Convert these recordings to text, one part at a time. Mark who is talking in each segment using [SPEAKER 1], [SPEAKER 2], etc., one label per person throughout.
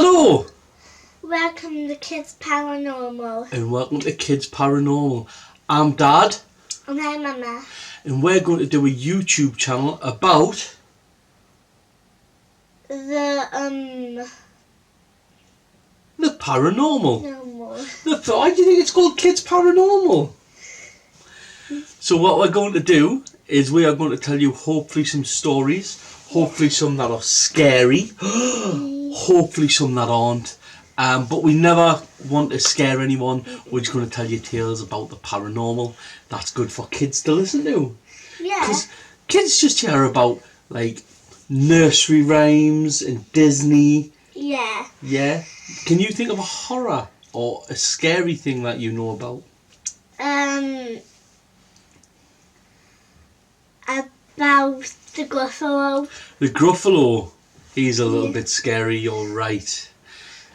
[SPEAKER 1] Hello!
[SPEAKER 2] Welcome to Kids Paranormal.
[SPEAKER 1] And welcome to Kids Paranormal. I'm Dad.
[SPEAKER 2] And I'm Mama.
[SPEAKER 1] And we're going to do a YouTube channel about...
[SPEAKER 2] The
[SPEAKER 1] paranormal.
[SPEAKER 2] Normal.
[SPEAKER 1] Why do you think it's called Kids Paranormal? So what we're going to do is we are going to tell you hopefully some stories. Hopefully some that are scary. Hopefully some that aren't. But we never want to scare anyone. We're just going to tell you tales about the paranormal. That's good for kids to listen to.
[SPEAKER 2] Yeah.
[SPEAKER 1] Because kids just hear about, like, nursery rhymes and Disney.
[SPEAKER 2] Yeah.
[SPEAKER 1] Yeah. Can you think of a horror or a scary thing that you know about?
[SPEAKER 2] About the Gruffalo.
[SPEAKER 1] The Gruffalo. He's a little bit scary, you're right.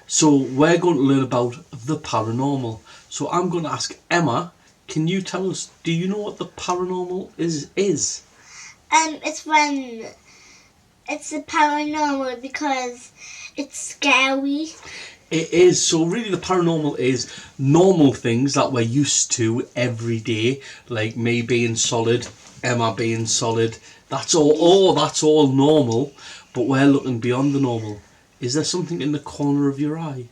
[SPEAKER 1] So we're going to learn about the paranormal. So I'm going to ask Emma, can you tell us, do you know what the paranormal is?
[SPEAKER 2] It's the paranormal because it's scary.
[SPEAKER 1] It is. So really the paranormal is normal things that we're used to every day, like me being solid, Emma being solid. That's all. That's all normal, but we're looking beyond the normal. Is there something in the corner of your eye?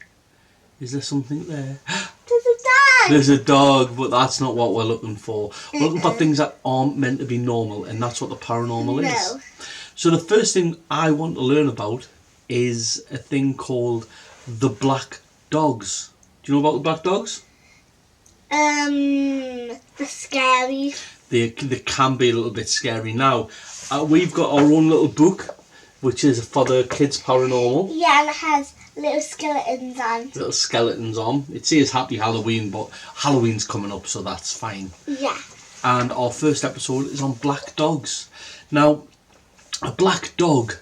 [SPEAKER 1] Is there something there?
[SPEAKER 2] There's a dog!
[SPEAKER 1] There's a dog, but that's not what we're looking for. We're looking for things that aren't meant to be normal, and that's what the paranormal is. So the first thing I want to learn about is a thing called the black dogs. Do you know about the black dogs?
[SPEAKER 2] They're scary.
[SPEAKER 1] They can be a little bit scary. Now, we've got our own little book, which is for the Kids Paranormal.
[SPEAKER 2] Yeah, and it has little skeletons on.
[SPEAKER 1] Little skeletons on. It says Happy Halloween, but Halloween's coming up, so that's fine.
[SPEAKER 2] Yeah.
[SPEAKER 1] And our first episode is on black dogs. Now, a black dog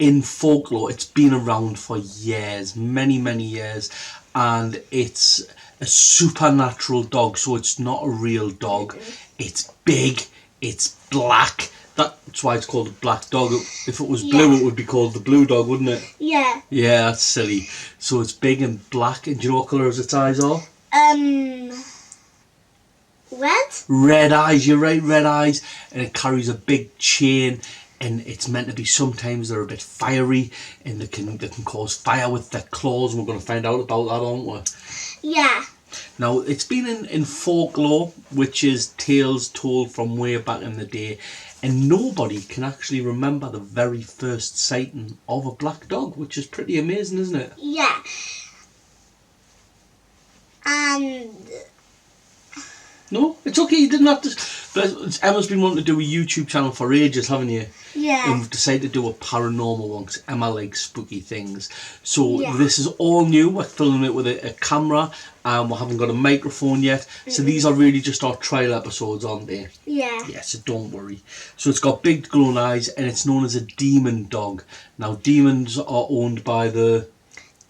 [SPEAKER 1] in folklore, it's been around for years, many, many years, and it's a supernatural dog, so it's not a real dog. It's big, it's black. That's why it's called a black dog. If it was blue, it would be called the blue dog, wouldn't it?
[SPEAKER 2] Yeah.
[SPEAKER 1] Yeah, that's silly. So it's big and black, and do you know what colour its eyes are?
[SPEAKER 2] Red?
[SPEAKER 1] Red eyes, you're right, red eyes. And it carries a big chain, and it's meant to be, sometimes they're a bit fiery, and they can cause fire with their claws, and we're going to find out about that, aren't we?
[SPEAKER 2] Yeah.
[SPEAKER 1] Now, it's been in folklore, which is tales told from way back in the day, and nobody can actually remember the very first sighting of a black dog, which is pretty amazing, isn't it?
[SPEAKER 2] Yeah. And...
[SPEAKER 1] No, it's okay, you didn't have to... But Emma's been wanting to do a YouTube channel for ages, haven't you?
[SPEAKER 2] Yeah.
[SPEAKER 1] And we've decided to do a paranormal one because Emma likes spooky things. So this is all new. We're filming it with a camera, and we haven't got a microphone yet. So these are really just our trial episodes, aren't they?
[SPEAKER 2] Yeah.
[SPEAKER 1] Yeah, so don't worry. So it's got big glowing eyes, and it's known as a demon dog. Now, demons are owned by the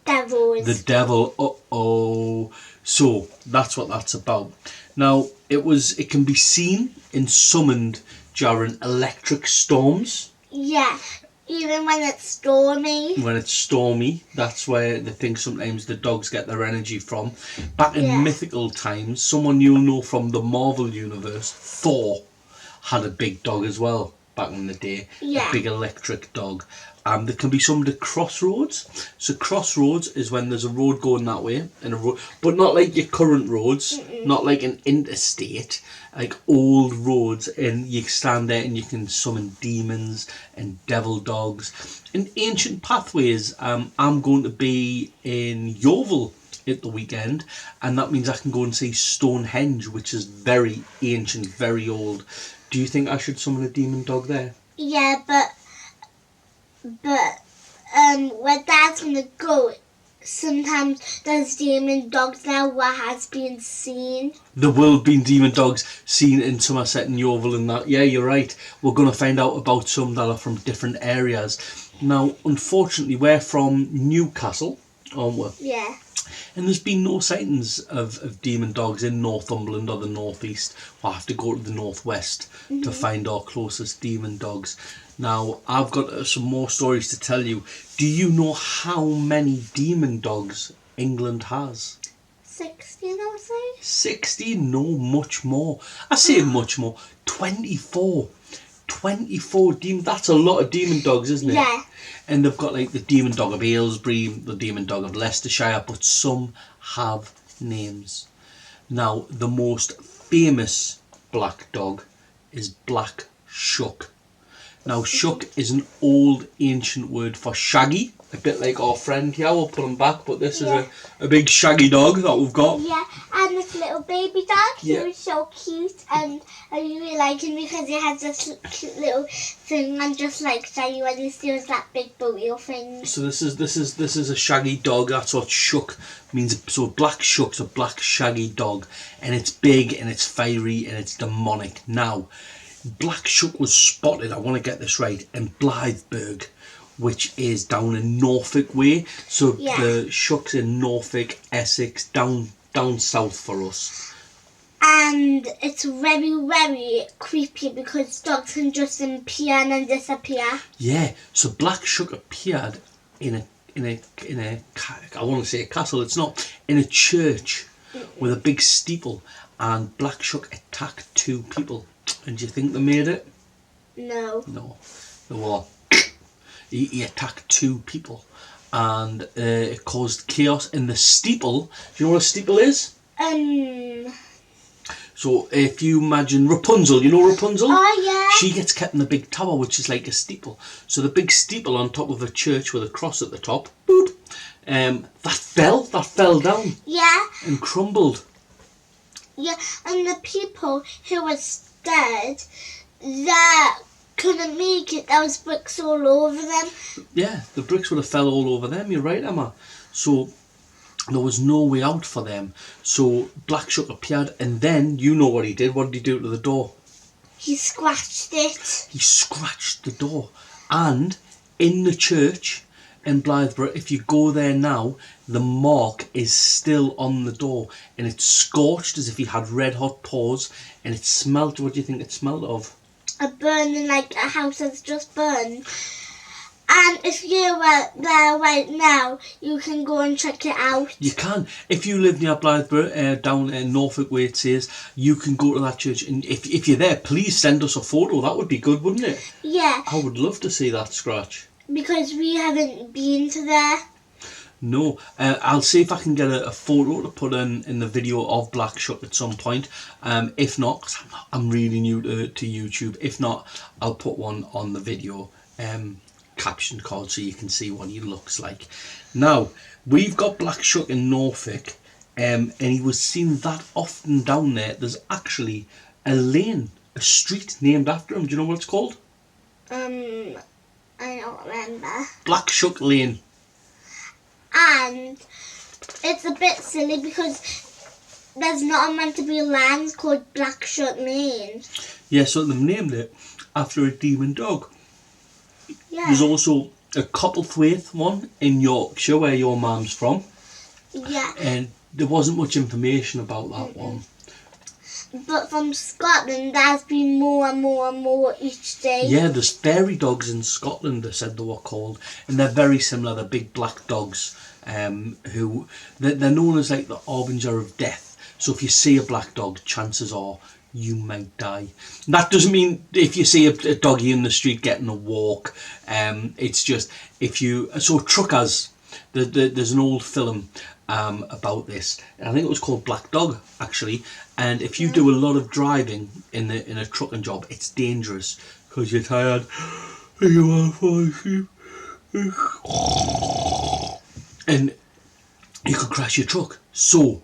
[SPEAKER 2] Devils.
[SPEAKER 1] devil. Uh-oh. So that's what that's about. Now, it can be seen and summoned during electric storms.
[SPEAKER 2] Yeah, even when it's stormy.
[SPEAKER 1] When it's stormy, that's where they think sometimes the dogs get their energy from. Back in mythical times, someone you'll know from the Marvel universe, Thor, had a big dog as well back in the day.
[SPEAKER 2] Yeah.
[SPEAKER 1] A big electric dog. There can be summoned at crossroads. So crossroads is when there's a road going that way, and a road, but not like your current roads, not like an interstate, like old roads, and you stand there and you can summon demons and devil dogs. And ancient pathways, I'm going to be in Yeovil at the weekend, and that means I can go and see Stonehenge, which is very ancient, very old. Do you think I should summon a demon dog there?
[SPEAKER 2] Yeah, but where Dad's gonna go, sometimes there's demon dogs there what has been seen.
[SPEAKER 1] There will be demon dogs seen in Somerset and Yeovil and that. Yeah, you're right. We're going to find out about some that are from different areas. Now, unfortunately, we're from Newcastle, aren't we?
[SPEAKER 2] Yeah.
[SPEAKER 1] And there's been no sightings of demon dogs in Northumberland or the northeast. We'll have to go to the northwest to find our closest demon dogs. Now, I've got some more stories to tell you. Do you know how many demon dogs England has?
[SPEAKER 2] 16, I would say.
[SPEAKER 1] 16? No, much more. I say much more. 24. 24 demon. That's a lot of demon dogs, isn't it?
[SPEAKER 2] Yeah.
[SPEAKER 1] And they've got like the demon dog of Aylesbury, the demon dog of Leicestershire, but some have names. Now, the most famous black dog is Black Shuck. Now, Shuck is an old ancient word for shaggy, a bit like our friend here. We'll put him back, but this is a big shaggy dog that we've got.
[SPEAKER 2] Yeah, and this little baby dog, he
[SPEAKER 1] Yeah.
[SPEAKER 2] was so cute, and I really like him because he has this cute little thing, and just like Shaggy when he steals that big booty thing.
[SPEAKER 1] So this is a shaggy dog. That's what Shuck means. So Black Shuck's a black shaggy dog, and it's big and it's fiery and it's demonic. Now, Black Shuck was spotted, I want to get this right, in Blythburgh, which is down in Norfolk way. So the Shuck's in Norfolk, Essex, down south for us.
[SPEAKER 2] And it's very, very creepy because dogs can just appear and then disappear.
[SPEAKER 1] Yeah, so Black Shuck appeared in a I want to say a castle. It's not, in a church with a big steeple, and Black Shuck attacked 2 people. And do you think they made it?
[SPEAKER 2] No.
[SPEAKER 1] No, they were. He attacked 2 people, and it caused chaos in the steeple. Do you know what a steeple is? So if you imagine Rapunzel, you know Rapunzel?
[SPEAKER 2] Oh, yeah.
[SPEAKER 1] She gets kept in the big tower, which is like a steeple. So the big steeple on top of a church with a cross at the top, boop, that fell down.
[SPEAKER 2] Yeah.
[SPEAKER 1] And crumbled.
[SPEAKER 2] Yeah, and the people who were dead, that couldn't make it. There was bricks all over them.
[SPEAKER 1] Yeah, the bricks would have fell all over them. You're right, Emma. So there was no way out for them. So Black Shuck appeared, and then you know what he did. What did he do to the door?
[SPEAKER 2] He scratched it.
[SPEAKER 1] He scratched the door. And in the church in Blythburgh, if you go there now, the mark is still on the door, and it's scorched as if he had red hot paws, and it smelled. What do you think it smelled of?
[SPEAKER 2] A burning, like a house that's just burned. And if you were there right now, you can go and check it out.
[SPEAKER 1] You can. If you live near Blythburgh, down in Norfolk where it says, you can go to that church, and if you're there, please send us a photo. That would be good, wouldn't it?
[SPEAKER 2] Yeah.
[SPEAKER 1] I would love to see that scratch.
[SPEAKER 2] Because we haven't been to there.
[SPEAKER 1] No, I'll see if I can get a photo to put in the video of Black Shuck at some point. If not, because I'm really new to YouTube. If not, I'll put one on the video caption card so you can see what he looks like. Now, we've got Black Shuck in Norfolk, and he was seen that often down there. There's actually a lane, a street named after him. Do you know what it's called?
[SPEAKER 2] I don't remember.
[SPEAKER 1] Black Shuck Lane.
[SPEAKER 2] And it's a bit silly because there's not meant to be a land called Black Shuck Lane.
[SPEAKER 1] Yeah, so they've named it after a demon dog.
[SPEAKER 2] Yeah.
[SPEAKER 1] There's also a Copplethwaite one in Yorkshire, where your mum's from.
[SPEAKER 2] Yeah.
[SPEAKER 1] And there wasn't much information about that one.
[SPEAKER 2] But from Scotland, there's been more and more and more each day.
[SPEAKER 1] Yeah, there's fairy dogs in Scotland, they said they were called. And they're very similar, they're big black dogs. Who they're known as like the harbinger of death. So if you see a black dog, chances are you might die. That doesn't mean if you see a doggy in the street getting a walk. It's just if you... So truckers, there's an old film about this. I think it was called Black Dog, actually. And if you do a lot of driving in a trucking job, it's dangerous because you're tired and you want to fall asleep. And you could crash your truck. So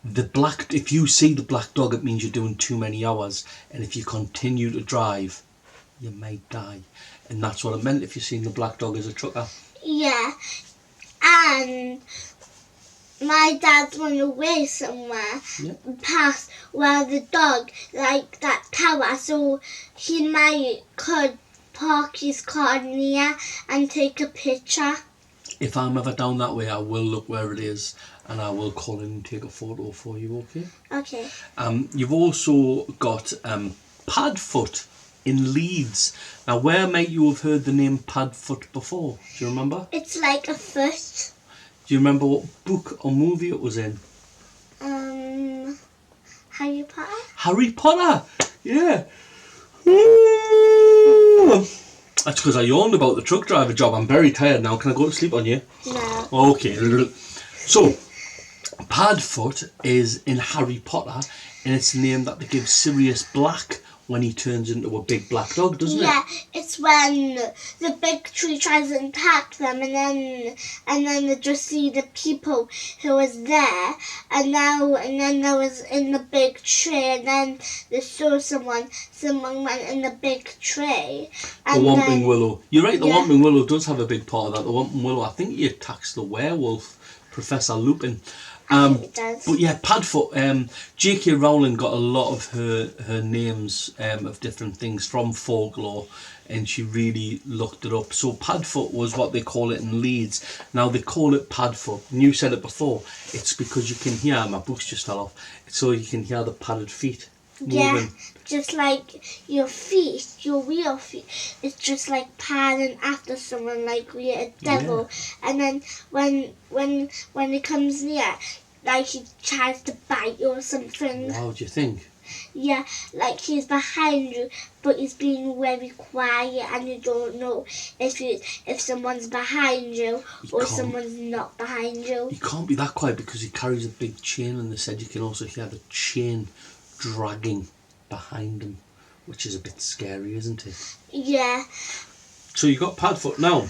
[SPEAKER 1] if you see the black dog, it means you're doing too many hours, and if you continue to drive, you might die. And that's what it meant if you've seen the black dog as a trucker.
[SPEAKER 2] Yeah. And my dad's went away somewhere past where the dog, like that tower, so he could park his car near and take a picture.
[SPEAKER 1] If I'm ever down that way, I will look where it is, and I will call in and take a photo for you, okay?
[SPEAKER 2] Okay.
[SPEAKER 1] You've also got Padfoot in Leeds. Now, where might you have heard the name Padfoot before? Do you remember?
[SPEAKER 2] It's like a foot.
[SPEAKER 1] Do you remember what book or movie it was in?
[SPEAKER 2] Harry Potter?
[SPEAKER 1] Harry Potter! Yeah. That's because I yawned about the truck driver job. I'm very tired now. Can I go to sleep on you?
[SPEAKER 2] No.
[SPEAKER 1] Okay. So, Padfoot is in Harry Potter, and it's the name that they give Sirius Black when he turns into a big black dog, doesn't it?
[SPEAKER 2] Yeah, it's when the big tree tries to attack them, and then they just see the people who was there, and then there was in the big tree, and then they saw someone went in the big tree.
[SPEAKER 1] The
[SPEAKER 2] And
[SPEAKER 1] Whomping Willow. You're right, the
[SPEAKER 2] Yeah.
[SPEAKER 1] Whomping Willow does have a big part of that. The Whomping Willow, I think he attacks the werewolf, Professor Lupin.
[SPEAKER 2] I think it does.
[SPEAKER 1] But yeah, Padfoot. J.K. Rowling got a lot of her names of different things from folklore, and she really looked it up. So Padfoot was what they call it in Leeds. Now they call it Padfoot. And you said it before. It's because you can hear, my books just fell off, so you can hear the padded feet moving.
[SPEAKER 2] Yeah, just like your feet, your real feet. It's just like padding after someone like we're a devil.
[SPEAKER 1] Yeah.
[SPEAKER 2] And then when it comes near, like he tries to bite you or something.
[SPEAKER 1] How do you think?
[SPEAKER 2] Yeah, like he's behind you, but he's being very quiet, and you don't know if someone's behind you or someone's not behind you.
[SPEAKER 1] He can't be that quiet because he carries a big chain, and they said you can also hear the chain dragging behind him, which is a bit scary, isn't it?
[SPEAKER 2] Yeah.
[SPEAKER 1] So you got Padfoot. Now,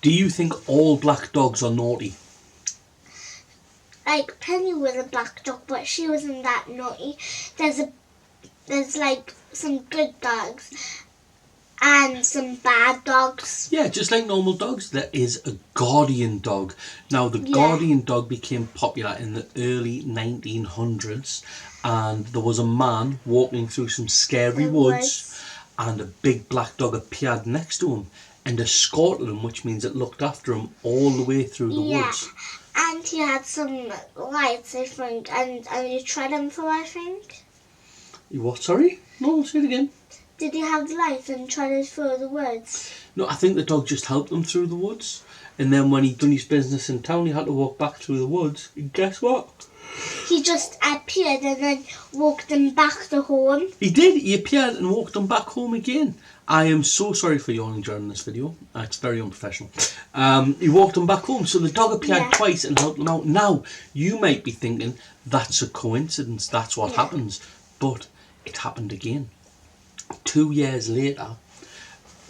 [SPEAKER 1] do you think all black dogs are naughty?
[SPEAKER 2] Like Penny was a black dog, but she wasn't that naughty. There's like some good dogs and some bad dogs.
[SPEAKER 1] Yeah, just like normal dogs, there is a guardian dog. Now, the guardian dog became popular in the early 1900s, and there was a man walking through some scary woods, and a big black dog appeared next to him and escorted him, which means it looked after him all the way through the woods.
[SPEAKER 2] And he had some lights, I think, and you tried them for, I think.
[SPEAKER 1] You what, sorry? No, say it again.
[SPEAKER 2] Did he have lights and tried it through the woods?
[SPEAKER 1] No, I think the dog just helped him through the woods. And then when he'd done his business in town, he had to walk back through the woods. And guess what?
[SPEAKER 2] He just appeared and then walked them back to home.
[SPEAKER 1] He did. He appeared and walked them back home again. I am so sorry for yawning during this video. It's very unprofessional. He walked them back home. So the dog appeared twice and helped them out. Now, you might be thinking, that's a coincidence. That's what happens. But it happened again. 2 years later,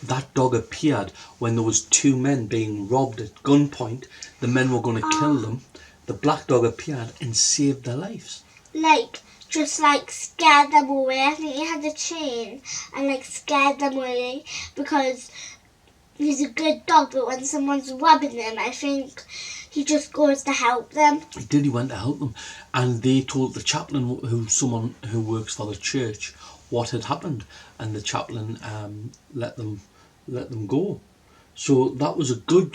[SPEAKER 1] that dog appeared when there was 2 men being robbed at gunpoint. The men were going to kill them. The black dog appeared and saved their lives.
[SPEAKER 2] Just scared them away. I think he had a chain and scared them away because he's a good dog, but when someone's robbing him, I think he just goes to help them.
[SPEAKER 1] He did, he went to help them. And they told the chaplain, someone who works for the church, what had happened. And the chaplain let them go. So that was a good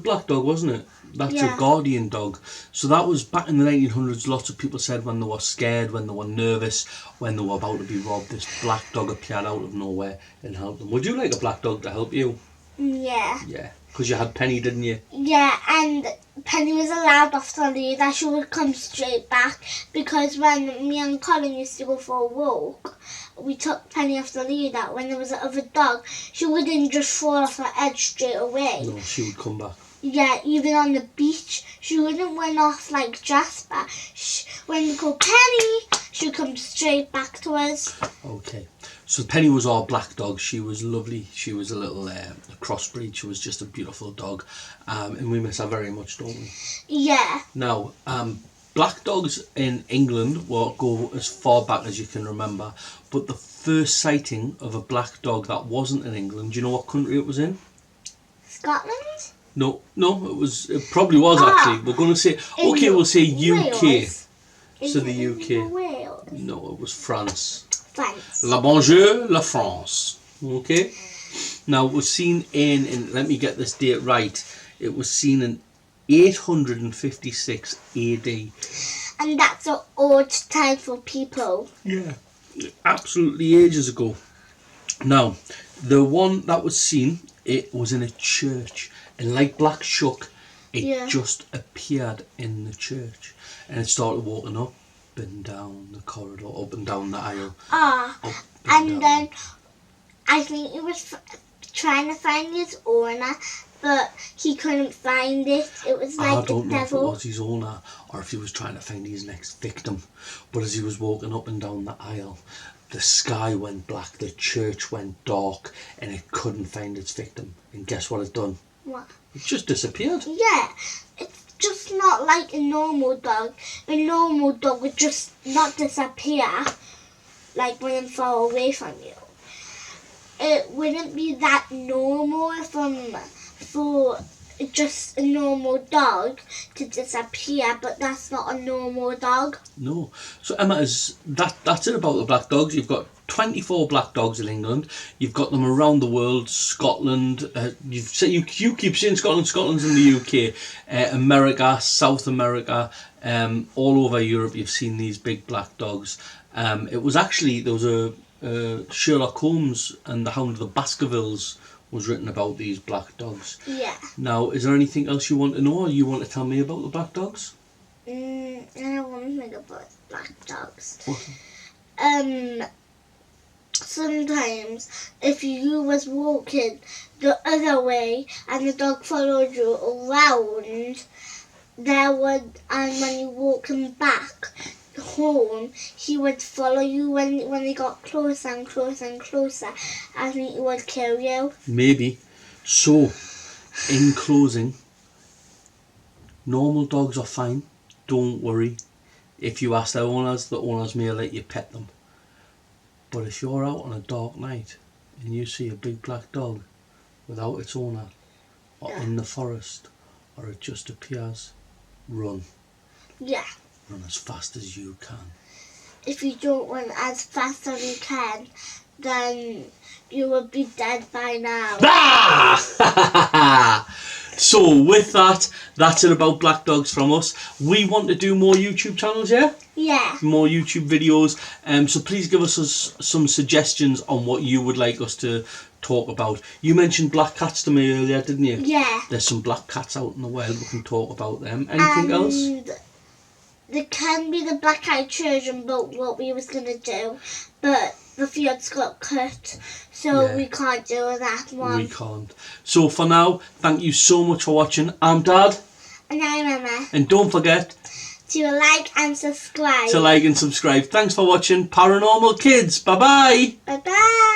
[SPEAKER 1] black dog, wasn't it? That's a guardian dog. So that was back in the 1900s. Lots of people said when they were scared, when they were nervous, when they were about to be robbed, this black dog appeared out of nowhere and helped them. Would you like a black dog to help you?
[SPEAKER 2] Yeah.
[SPEAKER 1] Yeah, because you had Penny, didn't you?
[SPEAKER 2] Yeah, and Penny was allowed off the lead that she would come straight back, because when me and Colin used to go for a walk, we took Penny off the lead that when there was another dog, she wouldn't just fall off the edge straight away.
[SPEAKER 1] No, she would come back.
[SPEAKER 2] Yeah, even on the beach, she wouldn't run off like Jasper. When we call Penny, she'd come straight back to us.
[SPEAKER 1] Okay. So Penny was our black dog. She was lovely. She was a little crossbreed. She was just a beautiful dog. And we miss her very much, don't we?
[SPEAKER 2] Yeah.
[SPEAKER 1] Now, black dogs in England will go as far back as you can remember. But the first sighting of a black dog that wasn't in England, do you know what country it was in?
[SPEAKER 2] Scotland?
[SPEAKER 1] No, it probably was actually. We're going to say, okay, we'll say UK.
[SPEAKER 2] Wales.
[SPEAKER 1] So the UK.
[SPEAKER 2] Wales.
[SPEAKER 1] No, it was France.
[SPEAKER 2] France.
[SPEAKER 1] La bonjour, la France. Okay? Now, it was seen in, let me get this date right, it was seen in 856 AD.
[SPEAKER 2] And that's an old time for people.
[SPEAKER 1] Yeah. Absolutely ages ago. Now, the one that was seen, it was in a church. And like Black Shuck, it just appeared in the church. And it started walking up and down the corridor, up and down the aisle.
[SPEAKER 2] And then I think it was trying to find his owner, but he couldn't find it. It was like
[SPEAKER 1] I don't
[SPEAKER 2] the
[SPEAKER 1] know
[SPEAKER 2] devil.
[SPEAKER 1] if it was his owner or if he was trying to find his next victim. But as he was walking up and down the aisle, the sky went black, the church went dark, and it couldn't find its victim. And guess what it done?
[SPEAKER 2] What?
[SPEAKER 1] It just disappeared.
[SPEAKER 2] Yeah, it's just not like a normal dog. A normal dog would just not disappear, like when it's far away from you. It wouldn't be that normal for just a normal dog to disappear, but that's not a normal dog.
[SPEAKER 1] No. So Emma, that's it about the black dogs. You've got 24 black dogs in England. You've got them around the world. Scotland. You keep saying Scotland. Scotland's in the UK. America, South America, all over Europe. You've seen these big black dogs. It was actually there was a Sherlock Holmes and the Hound of the Baskervilles was written about these black dogs.
[SPEAKER 2] Yeah.
[SPEAKER 1] Now, is there anything else you want to know or you want to tell me about the black dogs?
[SPEAKER 2] I don't want to think about black dogs.
[SPEAKER 1] What?
[SPEAKER 2] Sometimes if you was walking the other way and the dog followed you around, and when you walking back home, he would follow you when he got closer and closer and closer. I think he would kill you.
[SPEAKER 1] Maybe. So, in closing, normal dogs are fine. Don't worry. If you ask their owners, the owners may let you pet them. But if you're out on a dark night and you see a big black dog without its owner, or in the forest, or it just appears, run.
[SPEAKER 2] Yeah.
[SPEAKER 1] Run as fast as you can.
[SPEAKER 2] If you don't run as fast as you can, then you will be dead by now.
[SPEAKER 1] Ah! So with that, that's it about black dogs from us. We want to do more YouTube channels, yeah?
[SPEAKER 2] Yeah.
[SPEAKER 1] More YouTube videos. So please give us some suggestions on what you would like us to talk about. You mentioned black cats to me earlier, didn't you?
[SPEAKER 2] Yeah.
[SPEAKER 1] There's some black cats out in the wild. We can talk about them. Anything else?
[SPEAKER 2] There can be the black-eyed children, but what we was going to do, but the fields got cut, so we can't do that one.
[SPEAKER 1] We can't. So for now, thank you so much for watching. I'm Dad.
[SPEAKER 2] And I'm Emma.
[SPEAKER 1] And don't forget
[SPEAKER 2] to like and subscribe.
[SPEAKER 1] Thanks for watching Paranormal Kids. Bye-bye.
[SPEAKER 2] Bye-bye.